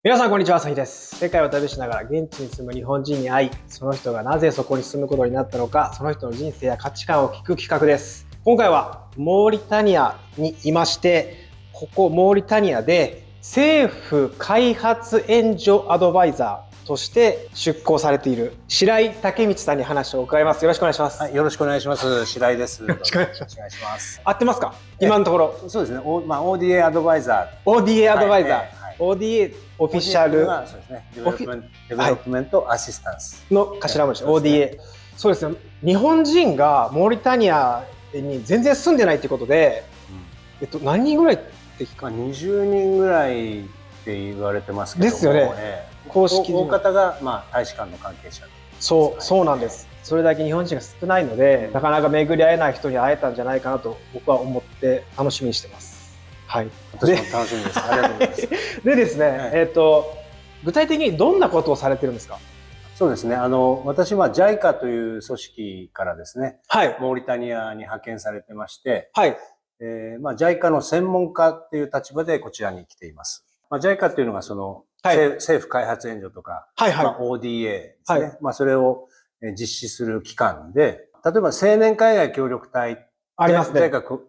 皆さんこんにちは、朝日です。世界を旅しながら現地に住む日本人に会い、その人がなぜそこに住むことになったのか、その人の人生や価値観を聞く企画です。今回はモーリタニアにいまして、ここモーリタニアで政府開発援助アドバイザーとして出向されている白井武道さんに話を伺います。よろしくお願いします。はい、よろしくお願いします。白井です。よろしくお願いします。お願いします。合ってますか？今のところ。そうですね。ODA アドバイザー。ODA アドバイザー。はい、ODA オフィシャル。そうですね。デベロップメントアシスタンスの頭文字、ODA。そうですね。日本人がモーリタニアに全然住んでないということで、何人ぐらいって聞か、20人ぐらいって言われてますけども。ですよね。公式大方が大使館の関係者。そうなんです。それだけ日本人が少ないので、なかなか巡り会えない人に会えたんじゃないかなと僕は思って楽しみにしてます。はい。私も楽しみです。ありがとうございます。でですね、具体的にどんなことをされてるんですか？そうですね。私は JICA という組織からですね、はい、モーリタニアに派遣されてまして、はい、JICA の専門家っていう立場でこちらに来ています。JICA っていうのが政府開発援助とか、ODA ですね。それを実施する機関で、例えば青年海外協力隊、ありますね。JICA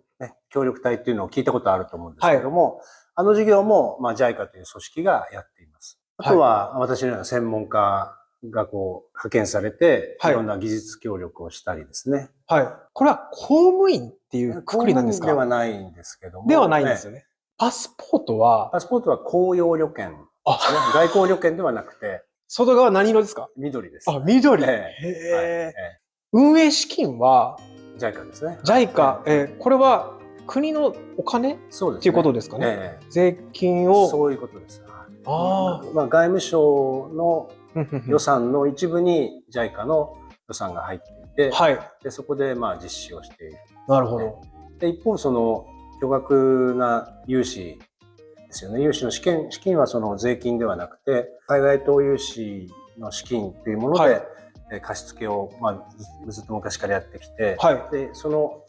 協力隊っていうのを聞いたことあると思うんですけども、あの事業もJICAという組織がやっています。あとは私のような専門家が派遣されて、いろんな技術協力をしたりですね。はい。これは公務員っていうくくりなんですか？ではないんですけども。ではないんですよね。パスポートは公用旅券ですね。外交旅券ではなくて。外側何色ですか？緑です。あ、緑。運営資金は JICA ですね。JICA、これは国のお金っていうことですかね。税金を。そういうことです。外務省の予算の一部に JICA の予算が入っていて、でそこで実施をしている。なるほど。で一方巨額な融資ですよね。融資の資金は税金ではなくて、海外投融資の資金というもので、貸付をずっと昔からやってきて、で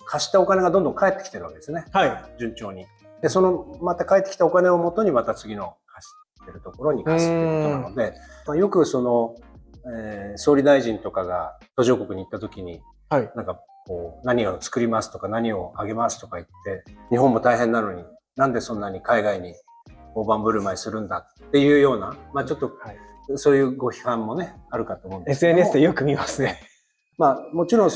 貸したお金がどんどん返ってきてるわけですね。順調に。でまた返ってきたお金をもとにまた次の貸してるところに貸すっていうことなので、よく総理大臣とかが途上国に行った時に、なんか何を作りますとか何をあげますとか言って、日本も大変なのになんでそんなに海外に大盤振る舞いするんだっていうような、ちょっとそういうご批判もねあるかと思うんですけども、 SNS でよく見ますね。もちろん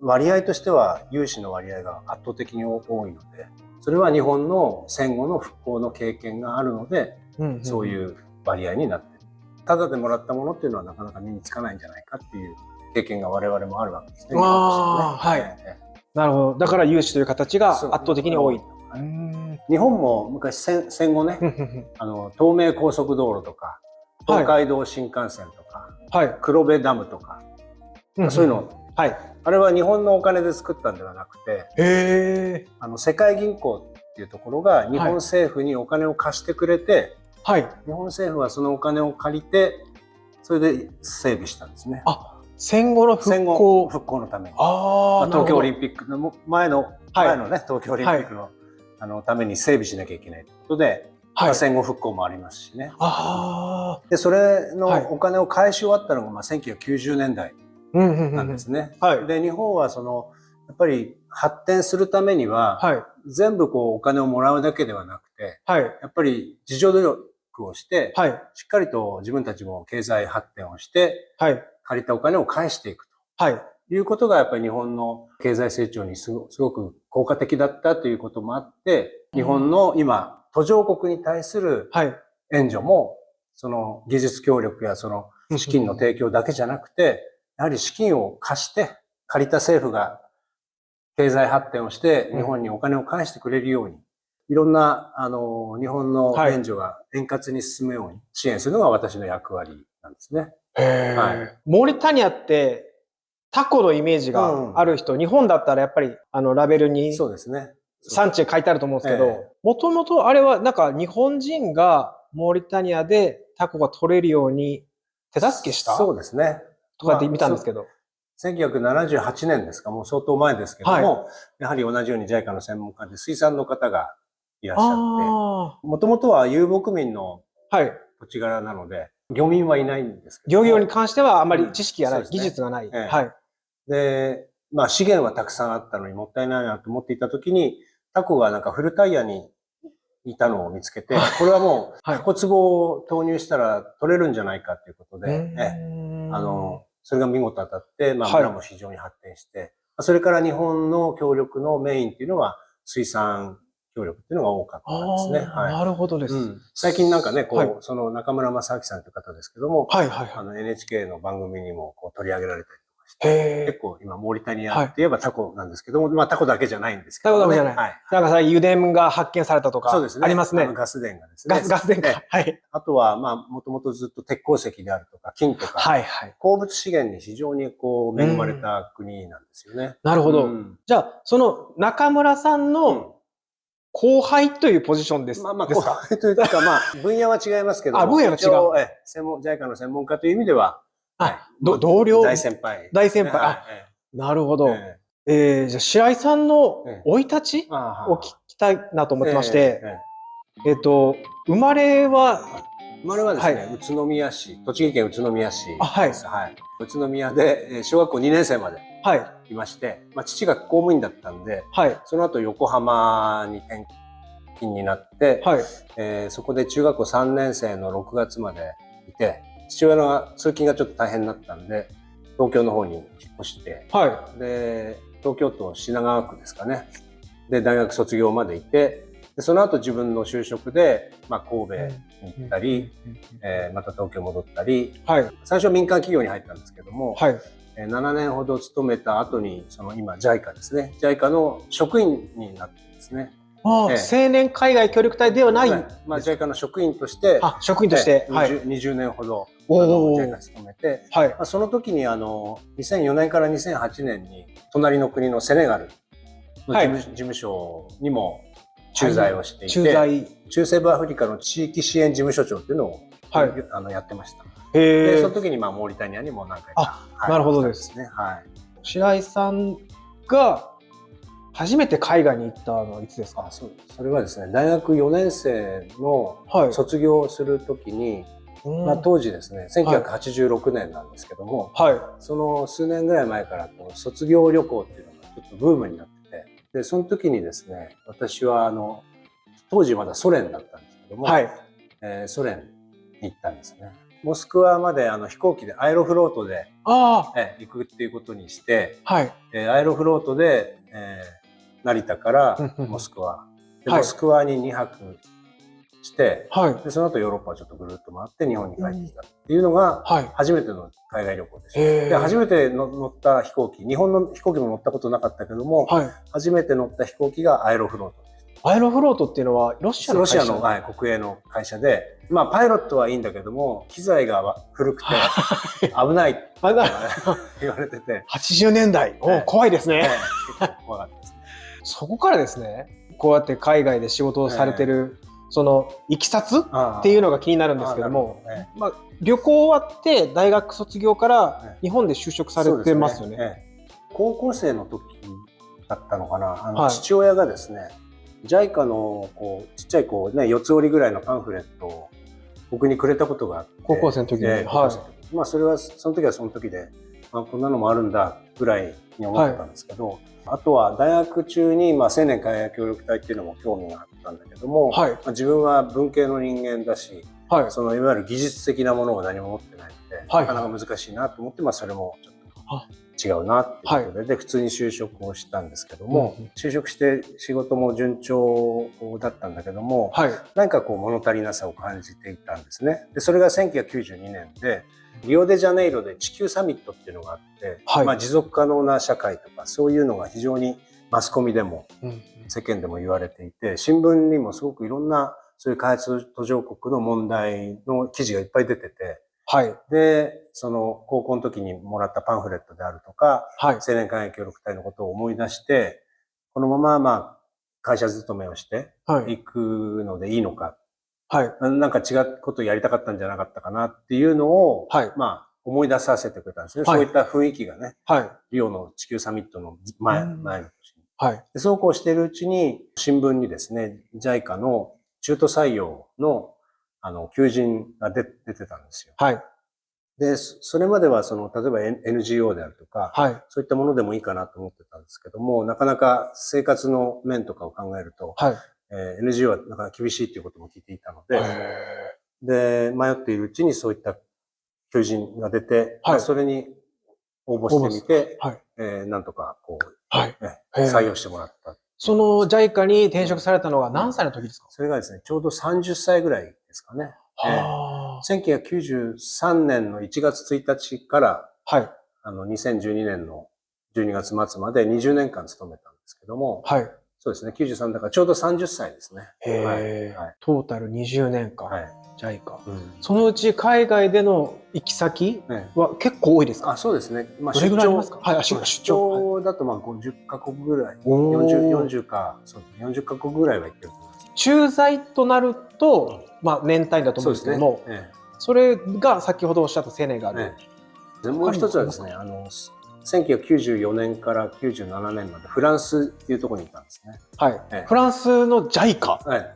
割合としては融資の割合が圧倒的に多いので、それは日本の戦後の復興の経験があるので、そういう割合になっている。ただでもらったものっていうのはなかなか身につかないんじゃないかっていう経験が我々もあるわけですね。なるほど。だから融資という形が圧倒的に多い。日本も昔戦後ね、東名高速道路とか東海道新幹線とか、黒部ダムとか、そういうの、あれは日本のお金で作ったんではなくて、世界銀行っていうところが日本政府にお金を貸してくれて、日本政府はそのお金を借りてそれで整備したんですね。戦後の復興のために、東京オリンピックの前のね、東京オリンピックのために整備しなきゃいけないということで、戦後復興もありますしね。でそれのお金を返し終わったのが1990年代なんですね。で日本はやっぱり発展するためには、全部お金をもらうだけではなくて、やっぱり自助努力をして、しっかりと自分たちも経済発展をして、借りたお金を返していくということがやっぱり日本の経済成長にすごく効果的だったということもあって、日本の今途上国に対する援助も技術協力や資金の提供だけじゃなくて、やはり資金を貸して借りた政府が経済発展をして日本にお金を返してくれるように、いろんな日本の援助が円滑に進むように支援するのが私の役割なんですね。モーリタニアってタコのイメージがある人、日本だったらやっぱりラベルに産地書いてあると思うんですけど、もともとあれはなんか日本人がモーリタニアでタコが取れるように手助けしたそうですねとかって見たんですけど、1978年ですか、もう相当前ですけども、やはり同じように JICA の専門家で水産の方がいらっしゃって、もともとは遊牧民の土地柄なので、漁民はいないんですけど。漁業に関してはあまり知識がない、技術がない。はい。で、まあ資源はたくさんあったのにもったいないなと思っていたときに、タコがなんかフルタイヤにいたのを見つけて、これはもうタコ壺を投入したら取れるんじゃないかということで、それが見事当たって、まあ村も非常に発展して、それから日本の協力のメインっていうのは水産協力っていうのが多かったですね。なるほどです。最近なんかね、その中村正明さんという方ですけども、NHK の番組にも取り上げられたりとかして、結構今、モーリタニアって言えばタコなんですけども、まあタコだけじゃないんですけど、タコだけじゃない。なんかさ、油田が発見されたとか、そうですね。ありますね。ガス田がですね。ガス田か。はい。あとは、まあ、もともとずっと鉄鉱石であるとか、金とか、鉱物資源に非常に恵まれた国なんですよね。なるほど。じゃあ、その中村さんの後輩というポジションですか？後輩というか、まあ、分野は違いますけども。分野が違う。JICA の専門家という意味では、同僚大先輩。大先輩。なるほど。じゃあ、白井さんの生い立ちを聞きたいなと思ってまして、生まれはですね、宇都宮市、栃木県宇都宮市です。宇都宮で小学校2年生までいまして、まあ父が公務員だったんで、その後横浜に転勤になって、そこで中学校3年生の6月までいて、父親の通勤がちょっと大変になったんで、東京の方に引っ越して、で、東京都品川区ですかね。で、大学卒業までいて、でその後自分の就職で、まあ、神戸に行ったり、また東京戻ったり、最初民間企業に入ったんですけども、7年ほど勤めた後に、その今 JICA ですね。JICA の職員になってですね。青年海外協力隊ではない。まあ JICA の職員として、20年ほど JICA 勤めて、その時に2004年から2008年に隣の国のセネガルの事務所にも駐在をしていて、中西部アフリカの地域支援事務所長っていうのをやってました。で、その時にまあモーリタニアにも何回か。なるほどですね。白井さんが初めて海外に行ったのはいつですか？それはですね、大学4年生の卒業をする時に、まあ当時ですね、1986年なんですけども、その数年ぐらい前から卒業旅行っていうのがちょっとブームになってて、で、その時にですね、私は当時まだソ連だったんですけども、ソ連に行ったんですね。モスクワまで飛行機でアエロフロートで行くっていうことにして、アエロフロートで成田からモスクワ、モスクワに2泊して、でその後ヨーロッパをちょっとぐるっと回って日本に帰ってきたっていうのが初めての海外旅行でした。で初めて乗った飛行機、日本の飛行機も乗ったことなかったけども、初めて乗った飛行機がアエロフロートでした。アエロフロートっていうのはロシアの会社？ロシアの国営の会社で、まあパイロットはいいんだけども、機材が古くて危ないって言われてて。80年代。怖いですね。結構怖かったですね。そこからですね、こうやって海外で仕事をされてる、そのいきさつっていうのが気になるんですけども、まあ旅行終わって大学卒業から日本で就職されてますよね。高校生の時だったのかな、父親がですね、JICA のちっちゃい4つ折りぐらいのパンフレットを僕にくれたことがあって、高校生の時に、まあそれはその時はその時で、まあ、こんなのもあるんだぐらいに思ってたんですけど、あとは大学中にまあ青年海外協力隊っていうのも興味があったんだけども、まあ、自分は文系の人間だし、そのいわゆる技術的なものを何も持ってないので、なかなか難しいなと思って、まあそれもちょっと違うなっていうことで、普通に就職をしたんですけども、就職して仕事も順調だったんだけども、何か物足りなさを感じていたんですね。でそれが1992年でリオデジャネイロで地球サミットっていうのがあって、まあ持続可能な社会とかそういうのが非常にマスコミでも世間でも言われていて、新聞にもすごくいろんなそういう開発途上国の問題の記事がいっぱい出てて、で、その高校の時にもらったパンフレットであるとか、青年海外協力隊のことを思い出して、このまままあ会社勤めをしていくのでいいのか、なんか違うことをやりたかったんじゃなかったかなっていうのを、まあ思い出させてくれたんですね。そういった雰囲気がね、リオの地球サミットの前の年に。でそうこうしているうちに新聞にですね、JICA の中途採用の求人が出てたんですよ。はい。で、それまでは例えば NGO であるとか、はい。そういったものでもいいかなと思ってたんですけども、なかなか生活の面とかを考えると、はい。NGO はなかなか厳しいということも聞いていたので、で、迷っているうちにそういった求人が出て、はい、それに応募してみて、はい、なんとかはい、採用してもらった。その JICA に転職されたのは何歳の時ですか？それがですね、ちょうど30歳ぐらいですかね。1993年の1月1日から、はい、2012年の12月末まで20年間勤めたんですけども、はい、そうですね、93だからちょうど30歳ですね。はい、トータル20年間。はい、JICA、そのうち海外での行き先は結構多いですか？そうですね。どれぐらいありますか？はい、出張だと50カ国ぐらい、40か、そうですね、40カ国ぐらいは行ってると思います。駐在となると、年単位だと思うんですけども、それが先ほどおっしゃったセネガル。もう一つはですね、1994年から97年までフランスっていうところにいたんですね。はい。フランスの JICA。はい。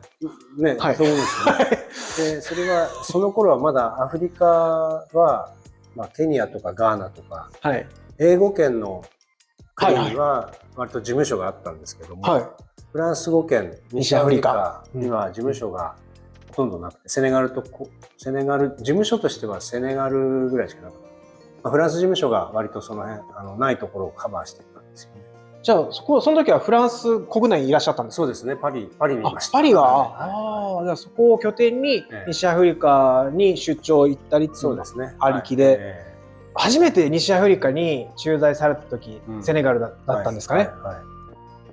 ね、そうですね。で、それは、その頃はまだアフリカは、ケニアとかガーナとか、英語圏の国には割と事務所があったんですけども、フランス語圏、西アフリカには事務所がほとんどなくて、事務所としてはセネガルぐらいしかなかった。フランス事務所が割とその辺、ないところをカバーしてたんですよね。じゃあ、その時はフランス国内にいらっしゃったんですか？そうですね、パリにいました。パリは、じゃあそこを拠点に西アフリカに出張行ったりっていうのがありきで、初めて西アフリカに駐在された時、セネガルだったんですかね。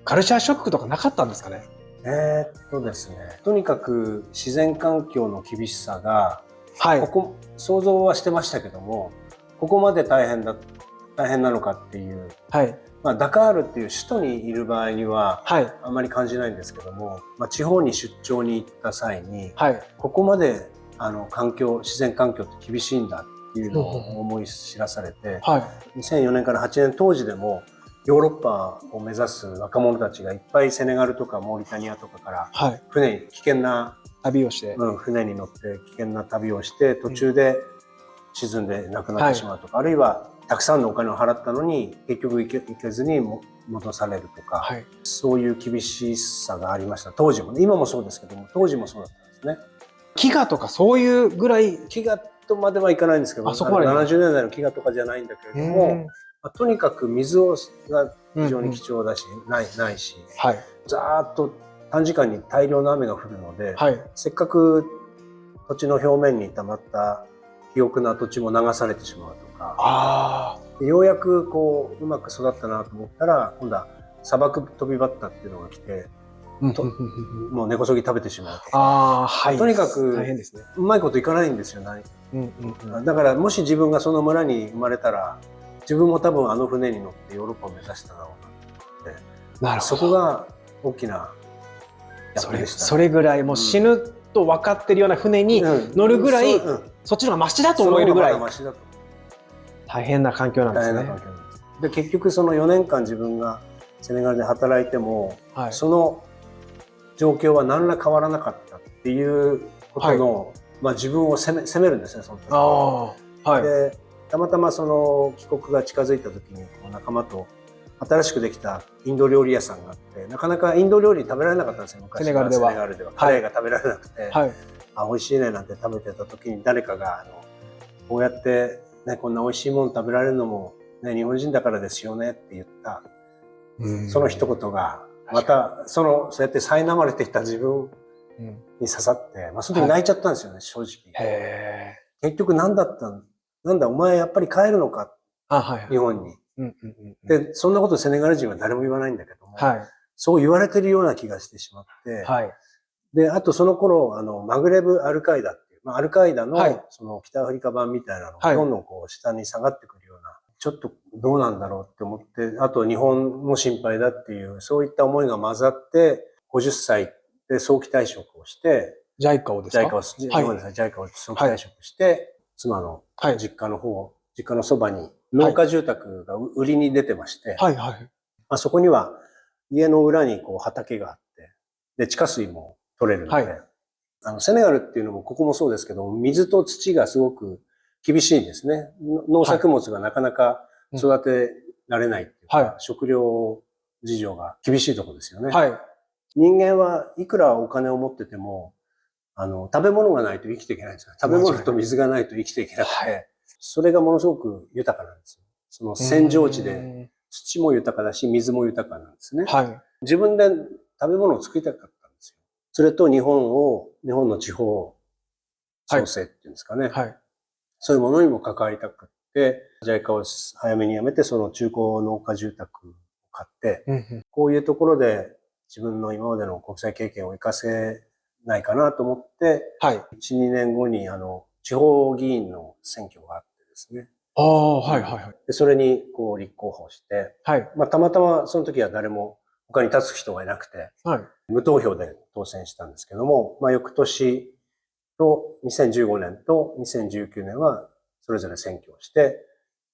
カルチャーショックとかなかったんですかね？ですね、とにかく自然環境の厳しさが、想像はしてましたけども、ここまで大変なのかっていう、ダカールっていう首都にいる場合にはあまり感じないんですけども、地方に出張に行った際に、ここまで自然環境って厳しいんだっていうのを思い知らされて、2004年から8年当時でもヨーロッパを目指す若者たちがいっぱいセネガルとかモーリタニアとかから危険な旅をして、船に乗って危険な旅をして途中で沈んで亡くなってしまうとか、あるいはたくさんのお金を払ったのに結局行けずに戻されるとか、そういう厳しさがありました。当時もね、今もそうですけども、当時もそうだったんですね。飢餓とかそういうぐらい、飢餓とまではいかないんですけど、70年代の飢餓とかじゃないんだけれども、とにかく水が非常に貴重だし、ないし、ざーっと短時間に大量の雨が降るので、せっかく土地の表面に溜まった肥沃な土地も流されてしまうとか、ようやくうまく育ったなと思ったら、今度は砂漠飛びバッタっていうのが来て、もう根こそぎ食べてしまうとか、とにかくうまいこといかないんですよ。だからもし自分がその村に生まれたら、自分も多分あの船に乗ってヨーロッパを目指しただろうなって、そこが大きなギャップでしたね。それぐらいもう死ぬと分かってるような船に乗るぐらい、そっちの方がマシだと思えるぐらい大変な環境なんですね。で、結局その4年間自分がセネガルで働いても、その状況は何ら変わらなかったっていうことの、自分を責めるんですね、その時。で、たまたまその帰国が近づいた時に仲間と新しくできたインド料理屋さんがあって、なかなかインド料理食べられなかったんですよ、昔は。セネガルではカレーが食べられなくて、美味しいねなんて食べてた時に誰かがこうやってね、こんな美味しいもの食べられるのもね、日本人だからですよねって言ったその一言がまたそうやって苛まれていた自分に刺さって、その時泣いちゃったんですよね、正直。結局なんだお前やっぱり帰るのか、日本に。で、そんなことセネガル人は誰も言わないんだけども、そう言われてるような気がしてしまって、で、あとその頃、マグレブ・アルカイダっていう、アルカイダのその北アフリカ版みたいなのがどんどん下に下がってくるような、ちょっとどうなんだろうって思って、あと日本も心配だっていう、そういった思いが混ざって、50歳で早期退職をして、JICA をですか？JICA を早期退職して、妻の実家のそばに農家住宅が売りに出てまして、そこには家の裏に畑があって、で、地下水も取れるので、セネガルっていうのもここもそうですけど、水と土がすごく厳しいんですね。農作物がなかなか育てられないっていうか、はい、食料事情が厳しいところですよね。はい。人間はいくらお金を持ってても、食べ物がないと生きていけないんですよ。食べ物と水がないと生きていけなくて、はい、それがものすごく豊かなんですよ。その扇状地で土も豊かだし、水も豊かなんですね。はい、自分で食べ物を作りたかったんですよ。それと日本の地方創生っていうんですかね。はいはい、そういうものにも関わりたくって、JICA を早めに辞めて、その中古農家住宅を買って、こういうところで自分の今までの国際経験を活かせないかなと思って、はい、1、2年後に地方議員の選挙があってですね。はいはいはい。でそれにこう立候補して、はい、たまたまその時は誰も他に立つ人がいなくて、はい、無投票で当選したんですけども、翌年と2015年と2019年はそれぞれ選挙をして、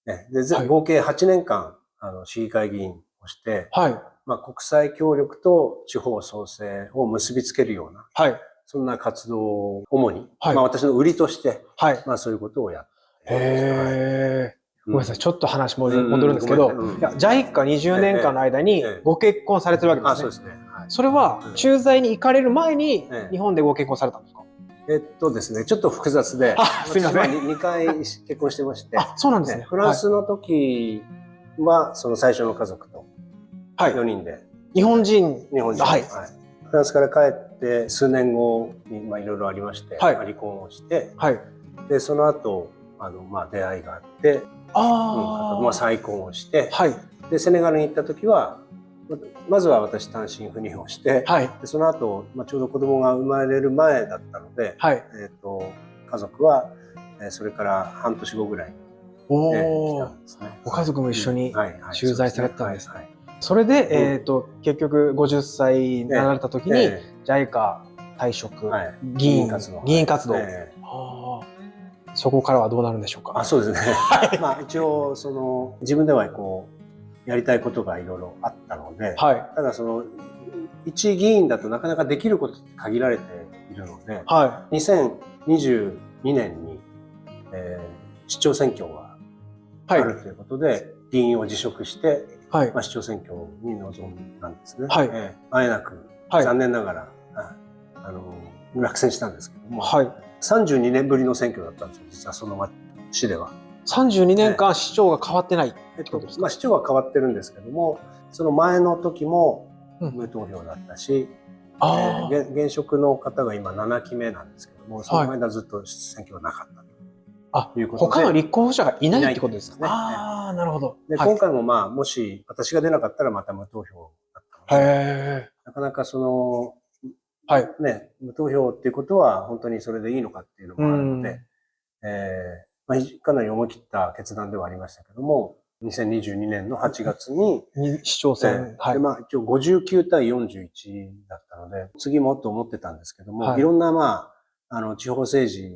で合計8年間市議会議員をして、はい、国際協力と地方創生を結びつけるような、はい、そんな活動を主に、はい、私の売りとして、はい、そういうことをやってへー。ごめんなさい、ちょっと話戻るんですけど、JICA20年間の間にご結婚されてるわけですね。そうですね。はい、それは駐在に行かれる前に日本でご結婚されたんですか？ですね、ちょっと複雑で、すみません。2回結婚してまして、そうなんですね。フランスの時はその最初の家族と4人で。日本人。はい。フランスから帰って数年後にいろいろありまして、離婚をして、でその後出会いがあって、あと再婚をして、でセネガルに行った時はまずは私単身赴任をして、でその後、ちょうど子供が生まれる前だったので、家族はそれから半年後ぐらいに来たんですね。ご家族も一緒に駐在されたんですね。それで、結局50歳になられた時に、JICA 退職、議員活動。そこからはどうなるんでしょうか？そうですね。一応、自分ではやりたいことがいろいろあったので、ただ一議員だとなかなかできることって限られているので、2022年に、市長選挙があるということで、議員を辞職して、市長選挙に臨んだんですね。あえなく、残念ながら、落選したんですけども、32年ぶりの選挙だったんですよ、実はその市では。32年間市長が変わってないってことですか？市長は変わってるんですけども、その前の時も無投票だったし、現職の方が今7期目なんですけども、その間ずっと選挙はなかったということで。他の立候補者がいないってことですかね。なるほど。で今回ももし私が出なかったらまた無投票だったので、なかなか無投票っていうことは本当にそれでいいのかっていうのもあるので、かなり思い切った決断ではありましたけども、2022年の8月に市長選、一応59対41だったので、次もっと思ってたんですけども、いろんな地方政治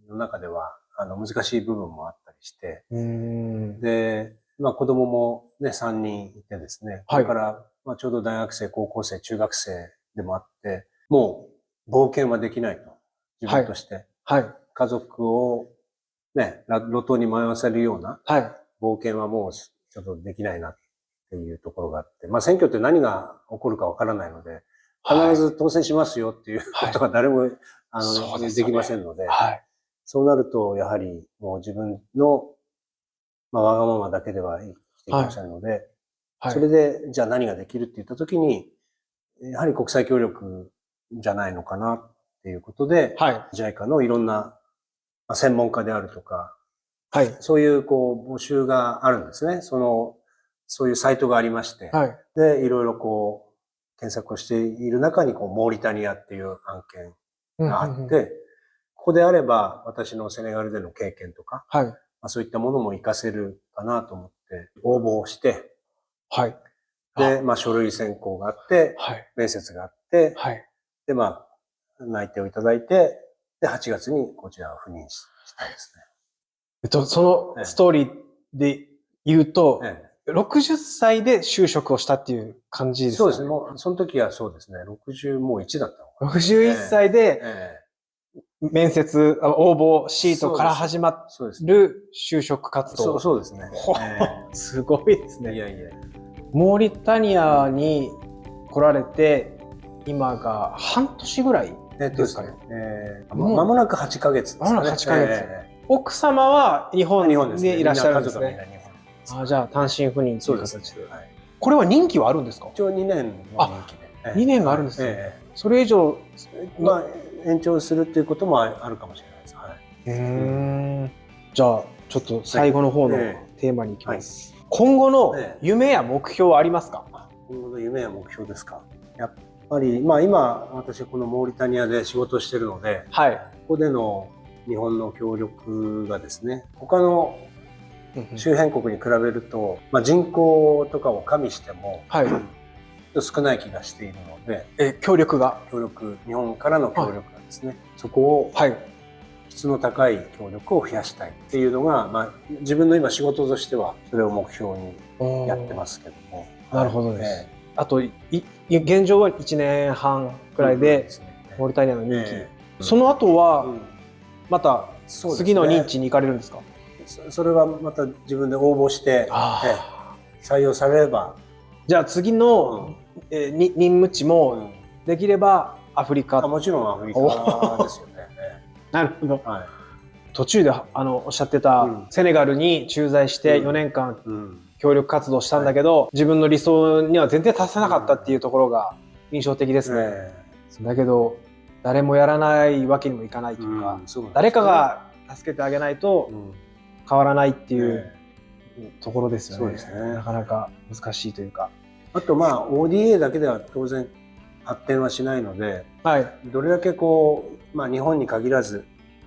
の中では難しい部分もあったりして、で、子供もね3人いてですね、これからちょうど大学生、高校生、中学生でもあって、もう冒険はできないと、自分として。家族をね、路頭に迷わせるような冒険はもうちょっとできないなっていうところがあって、選挙って何が起こるかわからないので、必ず当選しますよっていうことが誰もできませんので、そうなるとやはりもう自分のわがままだけでは生きていけませんので、それでじゃあ何ができるって言った時に、やはり国際協力じゃないのかなっていうことで、JICA のいろんな専門家であるとか、そういう募集があるんですね。そういうサイトがありまして、で、いろいろ検索をしている中にモーリタニアっていう案件があって、ここであれば私のセネガルでの経験とか、そういったものも活かせるかなと思って応募をして、で、書類選考があって、面接があって、で、内定をいただいて、で、8月にこちらを赴任したんですね。そのストーリーで言うと、60歳で就職をしたっていう感じですか？そうですね。もう、その時はそうですね。60もう1だったのかな。61歳で面接、応募シートから始まる就職活動。そうですね。すごいですね。いやいや。モーリタニアに来られて、今が半年ぐらいですかね。間もなく8ヶ月ですね。間もなく8ヶ月。奥様は日本にいらっしゃるんですね。じゃあ単身赴任という形で。これは任期はあるんですか？一応2年の任期で。2年があるんですね。それ以上、延長するっていうこともあるかもしれないです。じゃあちょっと最後の方のテーマに行きます。今後の夢や目標はありますか？今後の夢や目標ですか？やっぱり今私このモーリタニアで仕事してるので、ここでの日本の協力がですね、他の周辺国に比べると、人口とかを加味しても、少ない気がしているので、協力、日本からの協力がですね、そこを質の高い協力を増やしたいっていうのが、自分の今仕事としてはそれを目標にやってますけども。なるほどです。あと現状は1年半くらいでモーリタニアの任期、その後はまた次の任期に行かれるんですか？それはまた自分で応募して採用されれば、じゃあ次の任務地もできればアフリカ。もちろんアフリカですよね。なるほど。途中でおっしゃってたセネガルに駐在して4年間協力活動したんだけど、自分の理想には全然達せなかったっていうところが印象的ですね。だけど誰もやらないわけにもいかないというか、誰かが助けてあげないと変わらないっていうところですよね。なかなか難しいというか。あとODA だけでは当然発展はしないので、どれだけ日本に限らず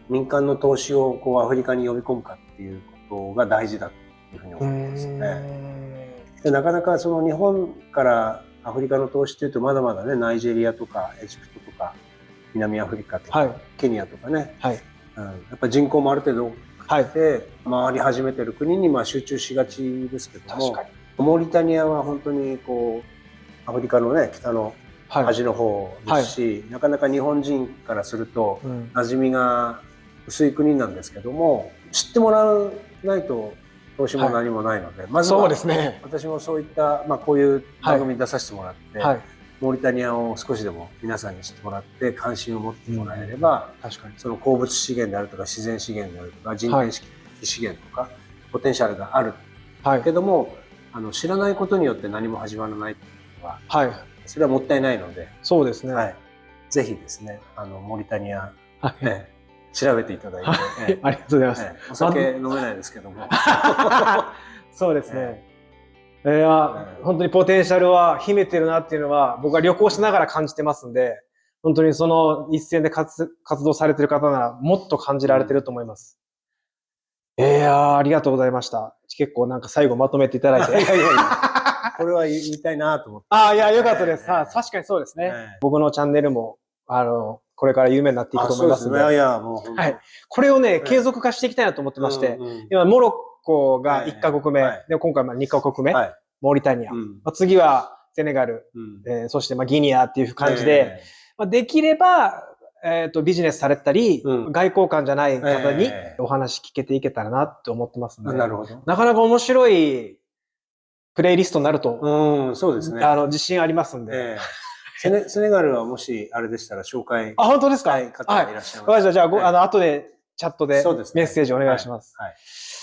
民間の投資をアフリカに呼び込むかっていうことが大事だというふうに思いますね。でなかなかその日本からアフリカの投資というとまだまだね、ナイジェリアとかエジプトとか南アフリカとか、ケニアとかね、やっぱり人口もある程度多くて回り始めてる国に集中しがちですけども、モーリタニアは本当にアフリカのね、北の端の方ですし、なかなか日本人からすると馴染みが薄い国なんですけども、知ってもらわないと投資も何もないので、まずは私もそういったこういう番組に出させてもらって、モーリタニアを少しでも皆さんに知ってもらって関心を持ってもらえれば、その鉱物資源であるとか自然資源であるとか人権資源とかポテンシャルがあるけども、知らないことによって何も始まらないっていうのは、それはもったいないので、そうですね。ぜひですね、モーリタニア調べていただいて、ありがとうございます。お酒飲めないですけども、そうですね。本当にポテンシャルは秘めてるなっていうのは僕は旅行しながら感じてますんで、本当にその一線で活動されてる方ならもっと感じられてると思います。ありがとうございました。結構なんか最後まとめていただいて。これは言いたいなと思って。よかったです。確かにそうですね。僕のチャンネルも、これから有名になっていくと思いますので。これをね、継続化していきたいなと思ってまして、今、モロッコが1カ国目、で今回2カ国目、モーリタニア。次はセネガル、そしてギニアっていう感じで、できれば、ビジネスされたり、外交官じゃない方にお話聞けていけたらなって思ってますので、なかなか面白いプレイリストになると、そうですね。自信ありますんで。セネガルはもしあれでしたら紹介。本当ですか？方いらっしゃいます。じゃあ、後でチャットでメッセージお願いします。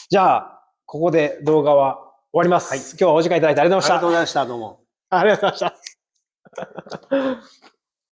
じゃあ、ここで動画は終わります。今日はお時間いただいてありがとうございました。ありがとうございました。どうも。ありがとうございました。